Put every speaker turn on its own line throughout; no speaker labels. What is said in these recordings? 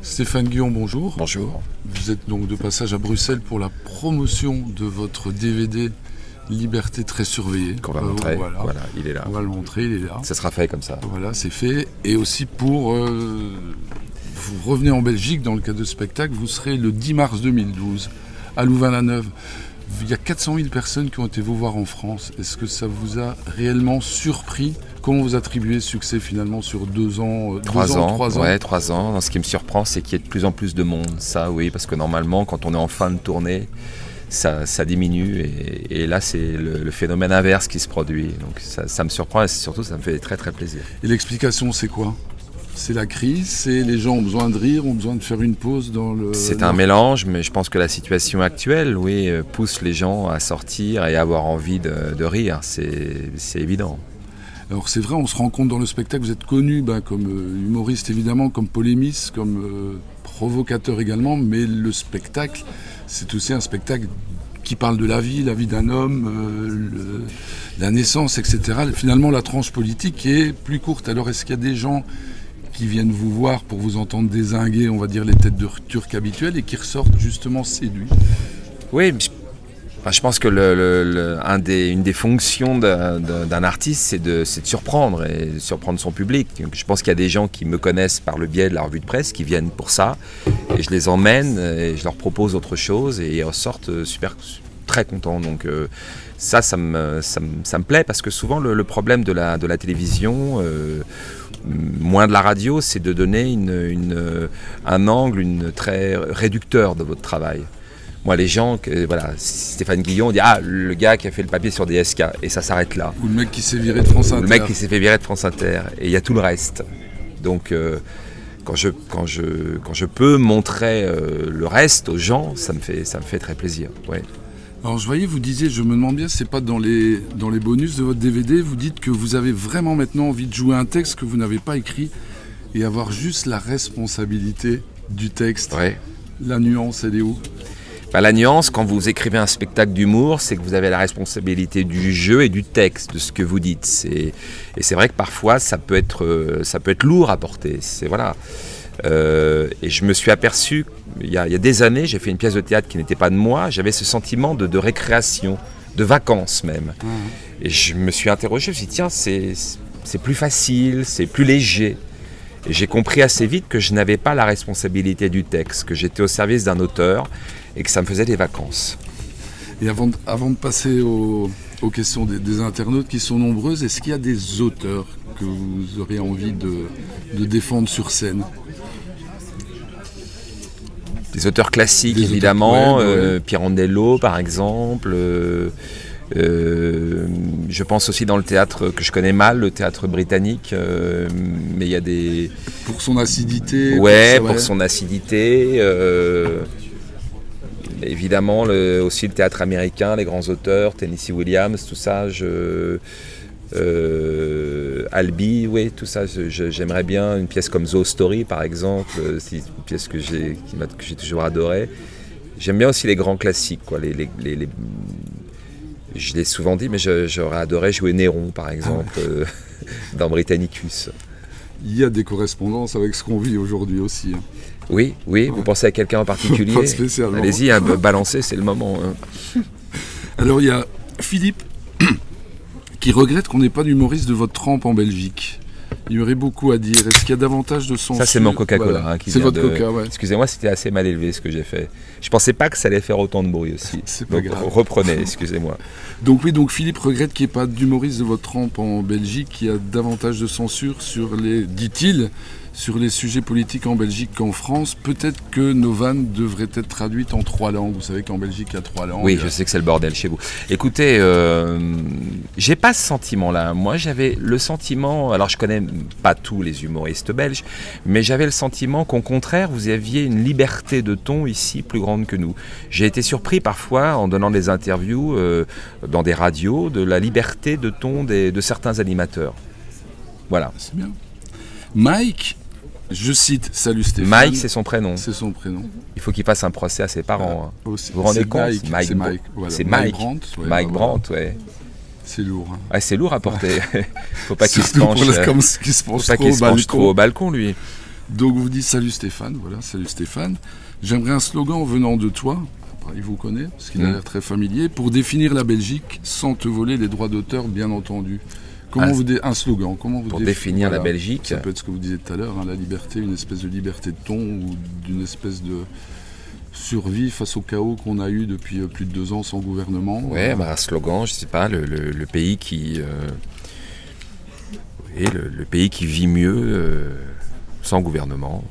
Stéphane Guillon, bonjour.
Bonjour.
Vous êtes donc de passage à Bruxelles pour la promotion de votre DVD Liberté très surveillée.
Qu'on va montrer. Voilà, il est là.
On va le montrer, il est là.
Ça sera fait comme ça.
Voilà, c'est fait. Et aussi pour... vous revenez en Belgique dans le cadre de spectacle, vous serez le 10 mars 2012 à Louvain-la-Neuve. Il y a 400 000 personnes qui ont été vous voir en France. Est-ce que ça vous a réellement surpris? Comment vous attribuez ce succès finalement sur 2 ans
3 ans. Ouais, 3 ans. Ce qui me surprend, c'est qu'il y ait de plus en plus de monde. Ça, oui, parce que normalement, quand on est en fin de tournée, ça diminue. Et là, c'est le phénomène inverse qui se produit. Donc ça me surprend et surtout, ça me fait très très plaisir.
Et l'explication, c'est quoi? C'est la crise, c'est les gens ont besoin de rire, ont besoin de faire une pause dans le...
C'est un mélange, mais je pense que la situation actuelle, oui, pousse les gens à sortir et à avoir envie de rire, c'est évident.
Alors c'est vrai, on se rend compte dans le spectacle, vous êtes connu comme humoriste évidemment, comme polémiste, comme provocateur également, mais le spectacle, c'est aussi un spectacle qui parle de la vie d'un homme, la naissance, etc. Finalement, la tranche politique est plus courte. Alors est-ce qu'il y a des gens qui viennent vous voir pour vous entendre dézinguer, on va dire, les têtes de Turc habituelles et qui ressortent justement séduits?
Oui, je pense que une des fonctions d'un artiste, c'est de surprendre et de surprendre son public. Je pense qu'il y a des gens qui me connaissent par le biais de la revue de presse, qui viennent pour ça, et je les emmène et je leur propose autre chose et ils ressortent très contents. Donc ça me plaît parce que souvent le problème de la télévision, moins de la radio, c'est de donner un angle très réducteur de votre travail. Moi, les gens, voilà, Stéphane Guillon dit « Ah, le gars qui a fait le papier sur DSK », et ça s'arrête là.
Ou le mec qui s'est viré de France Inter.
Le mec qui s'est fait virer de France Inter, et il y a tout le reste. Donc, quand je peux montrer le reste aux gens, ça me fait très plaisir. Ouais.
Alors je voyais, vous disiez, je me demande bien, c'est pas dans les bonus de votre DVD, vous dites que vous avez vraiment maintenant envie de jouer un texte que vous n'avez pas écrit et avoir juste la responsabilité du texte.
Ouais.
La nuance, elle est où?
La nuance, quand vous écrivez un spectacle d'humour, c'est que vous avez la responsabilité du jeu et du texte, de ce que vous dites. Et c'est vrai que parfois, ça peut être lourd à porter. Voilà. Et je me suis aperçu, il y a des années, j'ai fait une pièce de théâtre qui n'était pas de moi, j'avais ce sentiment de récréation, de vacances même. Et je me suis interrogé, je me suis dit, tiens, c'est plus facile, c'est plus léger. Et j'ai compris assez vite que je n'avais pas la responsabilité du texte, que j'étais au service d'un auteur et que ça me faisait des vacances.
Et avant de passer aux questions des internautes qui sont nombreuses, est-ce qu'il y a des auteurs que vous auriez envie de défendre sur scène?
Des auteurs classiques, évidemment, Pirandello par exemple. Je pense aussi dans le théâtre que je connais mal, le théâtre britannique, mais il y a des...
Pour son acidité.
Ouais, pour son acidité. Évidemment, aussi le théâtre américain, les grands auteurs, Tennessee Williams, tout ça. Albee, oui, tout ça. J'aimerais bien une pièce comme Zoe Story, par exemple. C'est une pièce que j'ai toujours adorée. J'aime bien aussi les grands classiques, quoi. Je l'ai souvent dit, mais j'aurais adoré jouer Néron, par exemple, dans Britannicus.
Il y a des correspondances avec ce qu'on vit aujourd'hui aussi.
Oui, vous pensez à quelqu'un en particulier?
Pas spécialement.
Allez-y, balancez, c'est le moment.
Alors, il y a Philippe qui regrette qu'on n'ait pas d'humoriste de votre trempe en Belgique. Il y aurait beaucoup à dire. Est-ce qu'il y a davantage de censure?
Ça, c'est mon Coca-Cola.
Voilà. C'est votre Coca, ouais.
Excusez-moi, c'était assez mal élevé ce que j'ai fait. Je pensais pas que ça allait faire autant de bruit aussi.
C'est pas grave.
Reprenez, excusez-moi.
Donc Philippe regrette qu'il n'y ait pas d'humoriste de votre trempe en Belgique, qu'il y a davantage de censure sur dit-il, sur les sujets politiques en Belgique qu'en France. Peut-être que nos vannes devraient être traduites en 3 langues. Vous savez qu'en Belgique, il y a 3 langues.
Oui, je sais que c'est le bordel chez vous. Écoutez, j'ai pas ce sentiment-là. Moi, j'avais le sentiment... Alors, je connais pas tous les humoristes belges, mais j'avais le sentiment qu'au contraire, vous aviez une liberté de ton ici plus grande que nous. J'ai été surpris parfois, en donnant des interviews dans des radios, de la liberté de ton de certains animateurs. Voilà.
C'est bien. Mike... Je cite, salut Stéphane.
Mike, c'est son prénom.
C'est son prénom.
Il faut qu'il fasse un procès à ses parents.
Vous
vous rendez compte?
C'est Mike. Voilà.
C'est Mike.
Brandt. Ouais,
Mike Brandt, ouais.
C'est lourd. Hein.
Ouais, c'est lourd à porter. Faut pas qu'il se penche.
Comme qu'il se penche
trop au balcon, lui.
Donc vous dites salut Stéphane, voilà, salut Stéphane. J'aimerais un slogan venant de toi, il vous connaît, parce qu'il a l'air très familier, pour définir la Belgique sans te voler les droits d'auteur, bien entendu. Un slogan, comment vous
pour définir la Belgique.
Ça peut être ce que vous disiez tout à l'heure, hein, la liberté, une espèce de liberté de ton ou d'une espèce de survie face au chaos qu'on a eu depuis plus de 2 ans sans gouvernement.
Ouais, un slogan, je sais pas, le pays qui, le pays qui vit mieux sans gouvernement.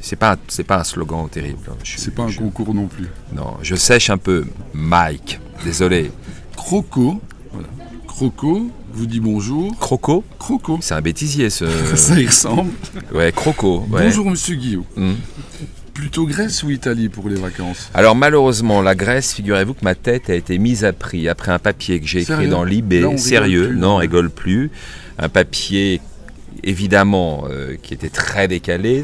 C'est pas un slogan terrible.
C'est pas un concours non plus.
Non, je sèche un peu. Mike, désolé.
Croco, voilà. Croco vous dit bonjour.
Croco.
Croco.
C'est un bêtisier ce.
Ça y ressemble.
Ouais, Croco. Ouais.
Bonjour Monsieur Guillaume. Plutôt Grèce ou Italie pour les vacances?
Alors malheureusement, la Grèce, figurez-vous que ma tête a été mise à prix après un papier que j'ai écrit dans l'IB. Sérieux, non, on rigole plus. Un papier évidemment qui était très décalé,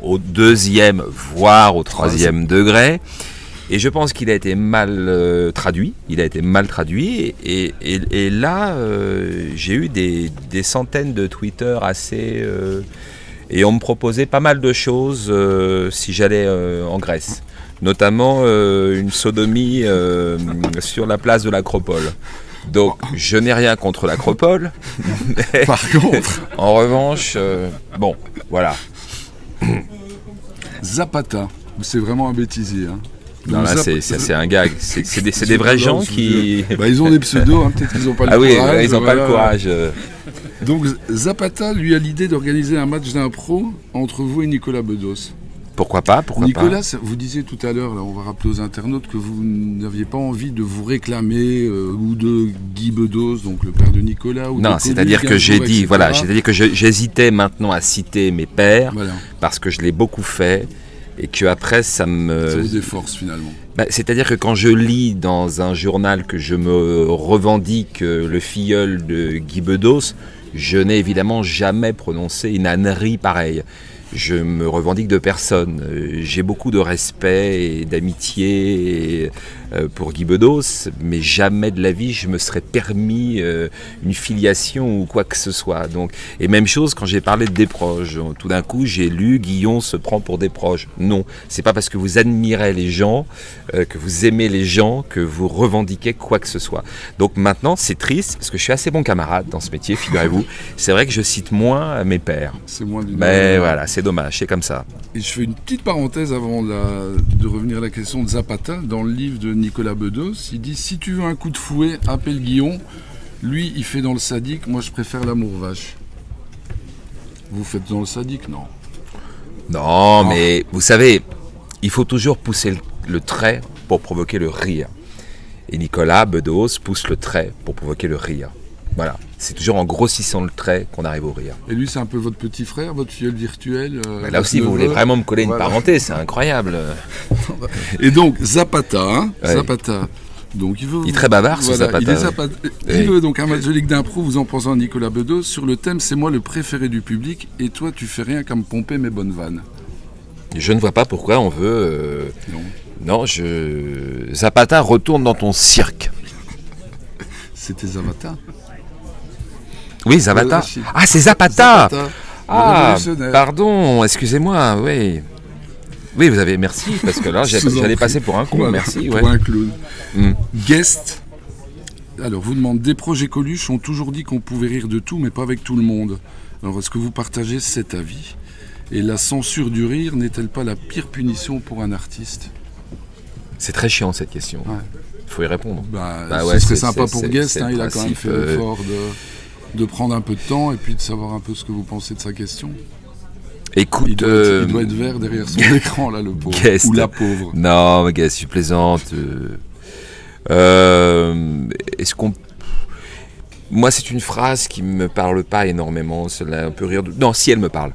au 2e, voire au 3e degré. Et je pense qu'il a été mal traduit. Il a été mal traduit. Et là, j'ai eu des centaines de Twitter assez... et on me proposait pas mal de choses si j'allais en Grèce. Notamment une sodomie sur la place de l'Acropole. Donc, je n'ai rien contre l'Acropole.
Par contre...
En revanche, bon, voilà.
Zapata, c'est vraiment un bêtisier. Hein.
Non, là, c'est un gag. C'est des vrais gens qui...
Bah, ils ont des pseudos, hein, peut-être qu'ils n'ont pas le courage.
Ah oui, ils n'ont pas le courage.
Donc, Zapata, lui, a l'idée d'organiser un match d'impro entre vous et Nicolas Bedos.
Pourquoi pas,
Nicolas, vous disiez tout à l'heure, on va rappeler aux internautes, que vous n'aviez pas envie de vous réclamer ou de Guy Bedos, donc le père de Nicolas. Ou
non, c'est-à-dire que j'ai dit, voilà, c'est-à-dire que j'hésitais maintenant à citer mes pères, voilà. Parce que je l'ai beaucoup fait, et que après ça vous
déforce finalement.
Bah, c'est-à-dire que quand je lis dans un journal que je me revendique le filleul de Guy Bedos, je n'ai évidemment jamais prononcé une ânerie pareille. Je me revendique de personne. J'ai beaucoup de respect et d'amitié pour Guy Bedos, mais jamais de la vie je me serais permis une filiation ou quoi que ce soit. Donc, et même chose quand j'ai parlé de Desproges. Tout d'un coup, j'ai lu Guillon se prend pour Desproges. Non, c'est pas parce que vous admirez les gens, que vous aimez les gens, que vous revendiquez quoi que ce soit. Donc maintenant, c'est triste parce que je suis assez bon camarade dans ce métier, figurez-vous. C'est vrai que je cite moins mes pairs.
C'est moins d'une...
Mais voilà, c'est dommage, c'est comme ça.
Et je fais une petite parenthèse avant de revenir à la question de Zapata. Dans le livre de Nicolas Bedos, il dit « Si tu veux un coup de fouet, appelle Guillon. Lui, il fait dans le sadique. Moi, je préfère l'amour vache. » Vous faites dans le sadique, non?
Non, mais vous savez, il faut toujours pousser le trait pour provoquer le rire. Et Nicolas Bedos pousse le trait pour provoquer le rire. Voilà, c'est toujours en grossissant le trait qu'on arrive au rire.
Et lui, c'est un peu votre petit frère, votre filleul virtuel
là aussi, vous voulez vraiment me coller une parenté, c'est incroyable.
Et donc, Zapata, hein,
ouais.
Zapata. Donc,
il est très bavard, ce Zapata.
Il veut donc un match de Ligue d'impro, vous en pensez à Nicolas Bedos, sur le thème « C'est moi le préféré du public, et toi, tu fais rien qu'à me pomper mes bonnes vannes ».
Je ne vois pas pourquoi on veut... Non, Zapata, retourne dans ton cirque.
C'était Zapata.
Oui, Zapata. Ah, c'est Zapata. Ah, pardon, excusez-moi, oui. Oui, vous avez merci, parce que là, j'allais passer pour un con, voilà, merci.
Pour un clown. Guest. Alors, vous demandez, Desproges et Coluche ont toujours dit qu'on pouvait rire de tout, mais pas avec tout le monde. Alors, est-ce que vous partagez cet avis? Et la censure du rire n'est-elle pas la pire punition pour un artiste?
C'est très chiant, cette question. Il faut y répondre.
Ouais, c'est sympa pour Guest, hein, il a quand même fait l'effort de prendre un peu de temps et puis de savoir un peu ce que vous pensez de sa question.
Écoute,
il doit être vert derrière son écran, là, le pauvre.
Guest.
Ou la pauvre.
Non, mais Guest, je plaisante. Est-ce qu'on... Moi, c'est une phrase qui me parle pas énormément. Celle-là, un peu rire de... Non, si elle me parle.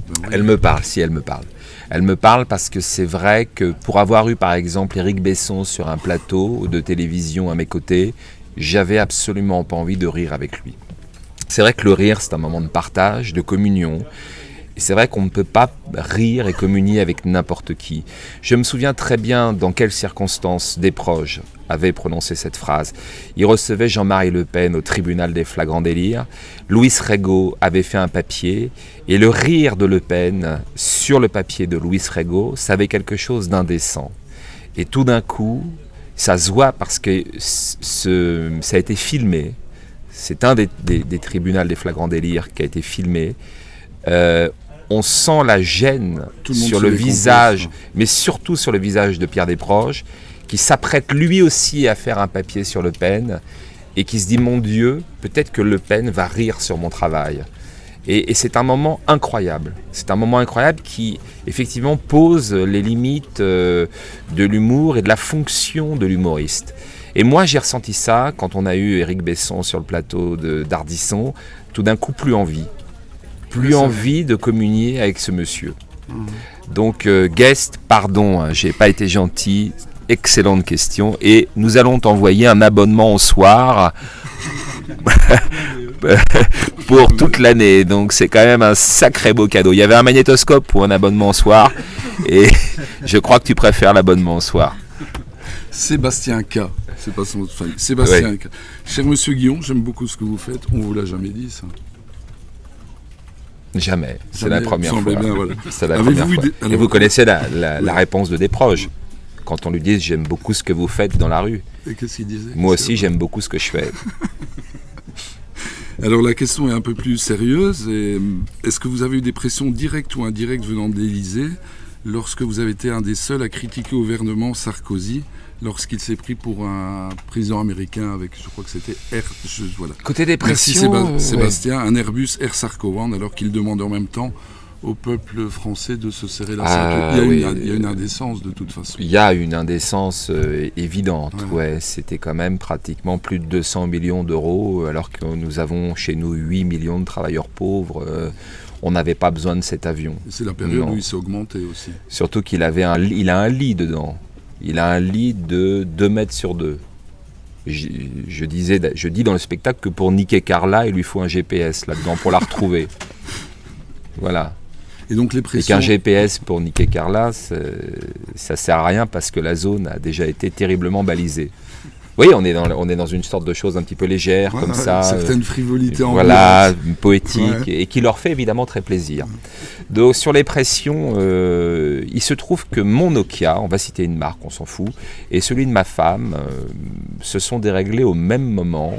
Oui. Elle me parle, si elle me parle. Elle me parle parce que c'est vrai que pour avoir eu, par exemple, Éric Besson sur un plateau de télévision à mes côtés, j'avais absolument pas envie de rire avec lui. C'est vrai que le rire, c'est un moment de partage, de communion. Et c'est vrai qu'on ne peut pas rire et communier avec n'importe qui. Je me souviens très bien dans quelles circonstances Desproges avait prononcé cette phrase. Il recevait Jean-Marie Le Pen au tribunal des flagrants délires. Louis Rego avait fait un papier et le rire de Le Pen sur le papier de Louis Rego, ça avait quelque chose d'indécent. Et tout d'un coup, ça se voit parce que ça a été filmé. C'est un des tribunaux des flagrants délires qui a été filmé. On sent la gêne sur le visage, mais surtout sur le visage de Pierre Desproges, qui s'apprête lui aussi à faire un papier sur Le Pen et qui se dit « Mon Dieu, peut-être que Le Pen va rire sur mon travail ». Et c'est un moment incroyable. C'est un moment incroyable qui, effectivement, pose les limites de l'humour et de la fonction de l'humoriste. Et moi, j'ai ressenti ça quand on a eu Éric Besson sur le plateau d'Ardisson. Tout d'un coup, plus envie de communier avec ce monsieur. Donc, Guest, pardon, hein, j'ai pas été gentil. Excellente question. Et nous allons t'envoyer un abonnement au soir pour toute l'année. Donc, c'est quand même un sacré beau cadeau. Il y avait un magnétoscope pour un abonnement au soir. Et je crois que tu préfères l'abonnement au soir.
Sébastien K. C'est pas son nom de famille. Sébastien K. Cher monsieur Guillon, j'aime beaucoup ce que vous faites. On vous l'a jamais dit, ça?
Jamais. C'est la première fois.
Bien, voilà.
C'est la première fois. Et vous connaissez la réponse de Desproges. Quand on lui dit « J'aime beaucoup ce que vous faites dans la rue ».
Et qu'est-ce qu'il disait?
Moi aussi, j'aime beaucoup ce que je fais.
Alors la question est un peu plus sérieuse. Est-ce que vous avez eu des pressions directes ou indirectes venant de l'Élysée lorsque vous avez été un des seuls à critiquer au gouvernement Sarkozy lorsqu'il s'est pris pour un président américain avec, je crois que c'était voilà.
Côté des pressions,
merci Sébastien, un Airbus Air Sarko One, alors qu'il demande en même temps au peuple français de se serrer la ceinture. Il y a une indécence de toute façon.
Il y a une indécence évidente. Ouais. C'était quand même pratiquement plus de 200 millions d'euros, alors que nous avons chez nous 8 millions de travailleurs pauvres. On n'avait pas besoin de cet avion.
C'est la période où il s'est augmenté aussi.
Surtout qu'il avait il a un lit dedans. Il a un lit de 2 mètres sur 2. Je dis dans le spectacle que pour niquer Carla, il lui faut un GPS là-dedans pour la retrouver. Voilà.
Et donc les pressions...
Et qu'un GPS pour niquer Carla, ça sert à rien parce que la zone a déjà été terriblement balisée. Oui, on est dans une sorte de chose un petit peu légère, comme ça.
Certaines frivolités en
voilà, poétique, et qui leur fait évidemment très plaisir. Donc sur les pressions, il se trouve que mon Nokia, on va citer une marque, on s'en fout, et celui de ma femme se sont déréglés au même moment,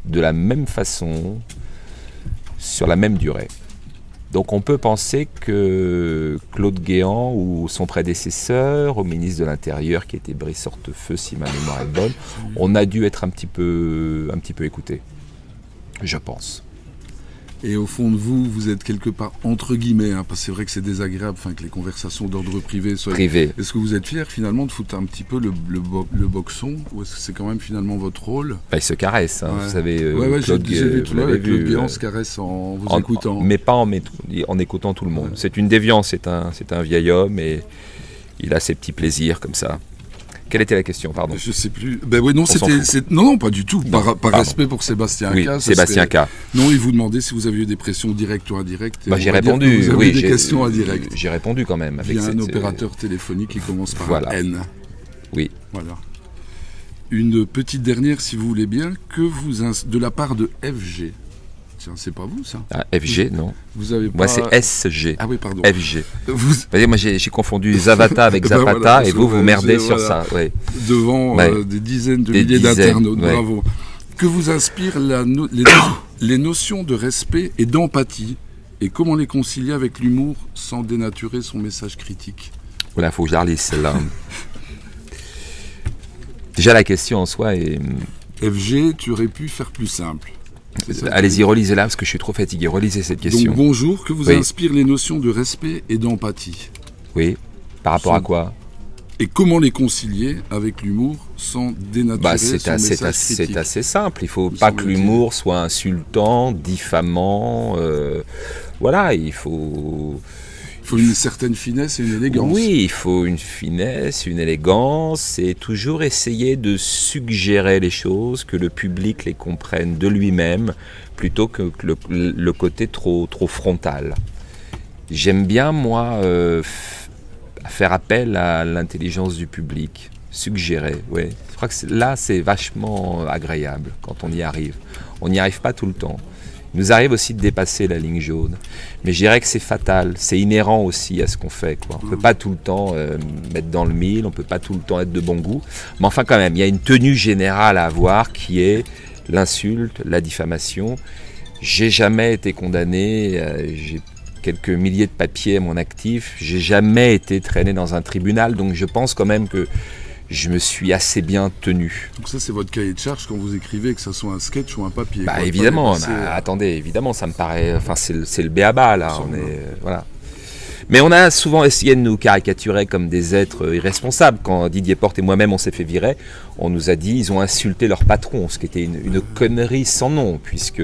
de la même façon, sur la même durée. Donc on peut penser que Claude Guéant ou son prédécesseur, au ministre de l'Intérieur, qui était Brice Hortefeux, si ma mémoire est bonne, on a dû être un petit peu écouté, je pense.
Et au fond de vous, vous êtes quelque part entre guillemets, hein, parce que c'est vrai que c'est désagréable, que les conversations d'ordre privé soient... Est-ce que vous êtes fier finalement de foutre un petit peu le boxon, ou est-ce que c'est quand même finalement votre rôle?
Il se caresse, hein, vous savez.
Claude Guéant se caresse en vous écoutant.
Mais pas en écoutant tout le monde. C'est une déviance, c'est un vieil homme et il a ses petits plaisirs comme ça. Quelle était la question, pardon?
Je sais plus. Non, pas du tout. Par respect pour Sébastien K.
Oui, Sébastien K.
Non, il vous demandait si vous aviez eu des pressions directes ou indirectes.
J'ai répondu.
Vous avez des questions indirectes.
J'ai répondu quand même.
Il y a un opérateur téléphonique qui commence par N.
Oui.
Voilà. Une petite dernière, si vous voulez bien, de la part de FG. Tiens, c'est pas vous, ça?
FG, non.
Vous avez pas...
Moi, c'est SG.
Ah oui, pardon.
FG. Moi, j'ai confondu Zavata avec Zapata, voilà, et vous merdez sur ça. Ouais.
Devant des dizaines de milliers d'internautes. Bravo. Que vous inspirent les notions de respect et d'empathie, et comment les concilier avec l'humour sans dénaturer son message critique?
Voilà, il faut que je la relise, celle-là. Déjà, la question en soi est...
FG, tu aurais pu faire plus simple.
Allez-y, relisez-la parce que je suis trop fatigué. Relisez cette question.
Donc bonjour, que vous inspirent les notions de respect et d'empathie?
Oui, par rapport à quoi?
Et comment les concilier avec l'humour sans dénaturer son message critique?
C'est assez simple. Il ne faut pas que l'humour soit insultant, diffamant. Voilà, il faut
une certaine finesse et une élégance.
Oui, il faut une finesse, une élégance, et toujours essayer de suggérer les choses, que le public les comprenne de lui-même, plutôt que le côté trop frontal. J'aime bien, moi, faire appel à l'intelligence du public, suggérer, ouais. Je crois que là, c'est vachement agréable quand on y arrive. On n'y arrive pas tout le temps. Il nous arrive aussi de dépasser la ligne jaune. Mais je dirais que c'est fatal, c'est inhérent aussi à ce qu'on fait, quoi. On ne peut pas tout le temps mettre dans le mille, on ne peut pas tout le temps être de bon goût. Mais enfin quand même, il y a une tenue générale à avoir qui est l'insulte, la diffamation. J'ai jamais été condamné, j'ai quelques milliers de papiers à mon actif, j'ai jamais été traîné dans un tribunal, donc je pense quand même que je me suis assez bien tenu.
Donc ça c'est votre cahier de charge quand vous écrivez, que ce soit un sketch ou un papier.
Bah évidemment, attendez, évidemment, ça me paraît, enfin c'est le b.a.-ba là, voilà. Mais on a souvent essayé de nous caricaturer comme des êtres irresponsables. Quand Didier Porte et moi-même on s'est fait virer, on nous a dit ils ont insulté leur patron, ce qui était une connerie sans nom, puisque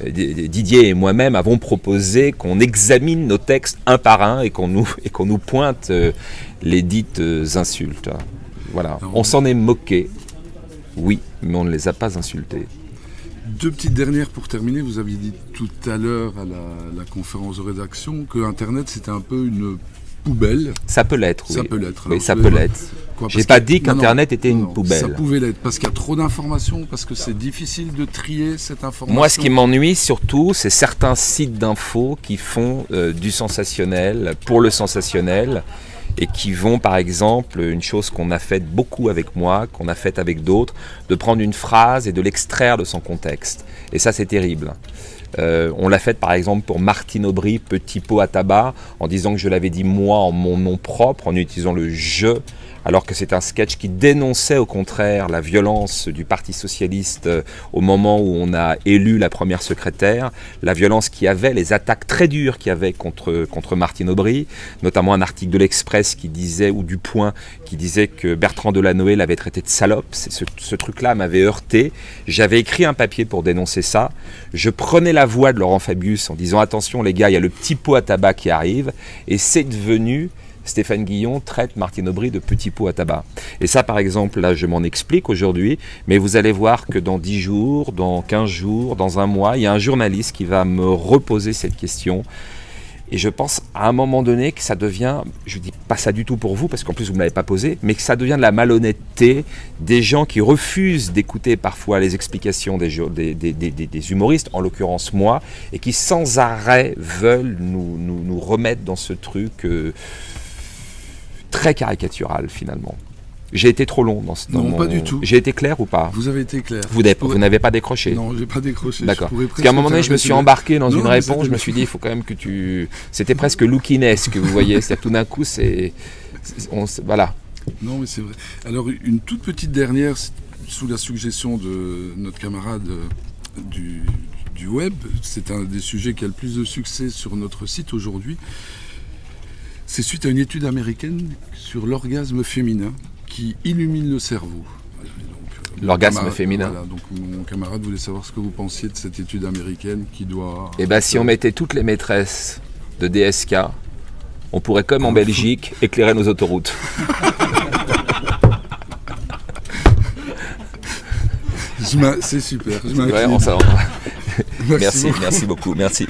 Didier et moi-même avons proposé qu'on examine nos textes un par un et qu'on nous pointe les dites insultes. Voilà. On s'en est moqué, oui, mais on ne les a pas insultés.
Deux petites dernières pour terminer. Vous aviez dit tout à l'heure à la conférence de rédaction que Internet c'était un peu une poubelle.
Ça peut l'être, oui.
Ça peut l'être.
Oui, ça peut l'être. J'ai pas dit qu'Internet était une poubelle.
Ça pouvait l'être parce qu'il y a trop d'informations, parce que c'est difficile de trier cette information.
Moi, ce qui m'ennuie surtout, c'est certains sites d'infos qui font du sensationnel pour le sensationnel et qui vont, par exemple, une chose qu'on a faite beaucoup avec moi, qu'on a faite avec d'autres, de prendre une phrase et de l'extraire de son contexte. Et ça, c'est terrible. On l'a faite par exemple pour Martine Aubry, Petit pot à tabac, en disant que je l'avais dit moi en mon nom propre, en utilisant le « je », alors que c'est un sketch qui dénonçait au contraire la violence du Parti Socialiste au moment où on a élu la première secrétaire, la violence qu'il y avait, les attaques très dures qu'il y avait contre Martine Aubry, notamment un article de l'Express qui disait, ou du Point, qui disait que Bertrand Delanoë l'avait traité de salope. Ce truc-là m'avait heurté. J'avais écrit un papier pour dénoncer ça. Je prenais la voix de Laurent Fabius en disant « Attention les gars, il y a le petit pot à tabac qui arrive » et c'est devenu... Stéphane Guillon traite Martine Aubry de petit pot à tabac. Et ça, par exemple, là, je m'en explique aujourd'hui, mais vous allez voir que dans 10 jours, dans 15 jours, dans un mois, il y a un journaliste qui va me reposer cette question. Et je pense, à un moment donné, que ça devient, je ne dis pas ça du tout pour vous, parce qu'en plus, vous ne me l'avez pas posé, mais que ça devient de la malhonnêteté, des gens qui refusent d'écouter parfois les explications des humoristes, en l'occurrence moi, et qui sans arrêt veulent nous remettre dans ce truc... très caricatural finalement. J'ai été trop long dans ce...
Non, pas du tout.
J'ai été clair ou pas?
Vous avez été clair.
Vous n'avez pas décroché?
Non, j'ai pas décroché.
D'accord. Parce qu'à un moment donné, je me suis embarqué dans une réponse, je me suis dit, il faut quand même que tu... C'était presque Loukinesque, vous voyez. C'est tout d'un coup, voilà.
Non, mais c'est vrai. Alors, une toute petite dernière, sous la suggestion de notre camarade du web, c'est un des sujets qui a le plus de succès sur notre site aujourd'hui. C'est suite à une étude américaine sur l'orgasme féminin qui illumine le cerveau.
L'orgasme féminin.
Voilà, donc mon camarade voulait savoir ce que vous pensiez de cette étude américaine qui doit...
Eh bien, si on mettait toutes les maîtresses de DSK, on pourrait, comme en Belgique, éclairer nos autoroutes.
C'est super.
Merci beaucoup, merci.